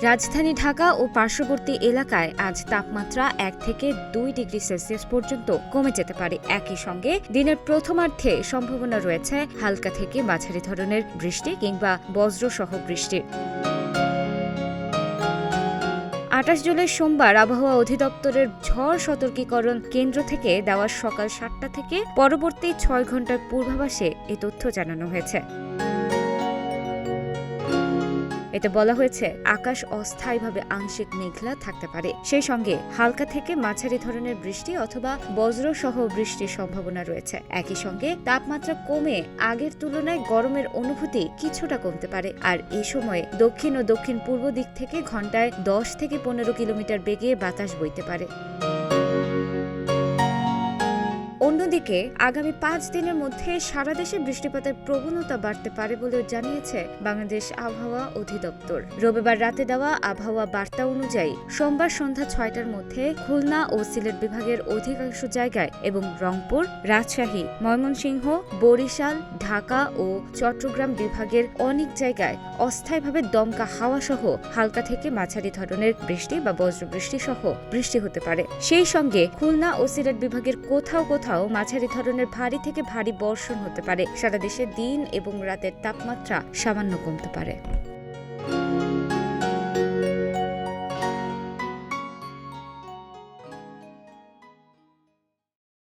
রাজধানী ঢাকা ও পার্শ্ববর্তী এলাকায় আজ তাপমাত্রা ১ থেকে ২ ডিগ্রি সেলসিয়াস পর্যন্ত কমে যেতে পারে। একই সঙ্গে দিনের প্রথমার্ধে সম্ভাবনা রয়েছে হালকা থেকে মাঝারি ধরনের বৃষ্টি কিংবা বজ্রসহ বৃষ্টির। ২৮ জুলাই সোমবার আবহাওয়া অধিদপ্তরের ঝড় সতর্কীকরণ কেন্দ্র থেকে দেওয়া সকাল ৭টা থেকে পরবর্তী ৬ ঘণ্টার পূর্বাভাসে এ তথ্য জানানো হয়েছে। এতে বলা হয়েছে, আকাশ অস্থায়ীভাবে আংশিক মেঘলা থাকতে পারে। সেই সঙ্গে হালকা থেকে মাঝারি ধরনের বৃষ্টি অথবা বজ্রসহ বৃষ্টির সম্ভাবনা রয়েছে। একই সঙ্গে তাপমাত্রা কমে আগের তুলনায় গরমের অনুভূতি কিছুটা কমতে পারে। আর এই সময়ে দক্ষিণ ও দক্ষিণ পূর্ব দিক থেকে ঘন্টায় ১০ থেকে ১৫ কিলোমিটার বেগে বাতাস বইতে পারে। অন্যদিকে আগামী ৫ দিনের মধ্যে সারা দেশে বৃষ্টিপাতের প্রবণতা বাড়তে পারে বলেও জানিয়েছে বাংলাদেশ আবহাওয়া অধিদপ্তর। রবিবার রাতে দেওয়া আবহাওয়া বার্তা অনুযায়ী সোমবার সন্ধ্যা ৬টার মধ্যে খুলনা ও সিলেট বিভাগের অধিকাংশ জায়গায় এবং রংপুর, রাজশাহী, ময়মনসিংহ, বরিশাল, ঢাকা ও চট্টগ্রাম বিভাগের অনেক জায়গায় অস্থায়ীভাবে দমকা হাওয়া সহ হালকা থেকে মাঝারি ধরনের বৃষ্টি বা বজ্রবৃষ্টি সহ বৃষ্টি হতে পারে। সেই সঙ্গে খুলনা ও সিলেট বিভাগের কোথাও কোথাও মাঝারি ধরনের ভারী থেকে ভারী বর্ষণ হতে পারে। সারা দেশে দিন এবং রাতের তাপমাত্রা সামান্য কমতে পারে।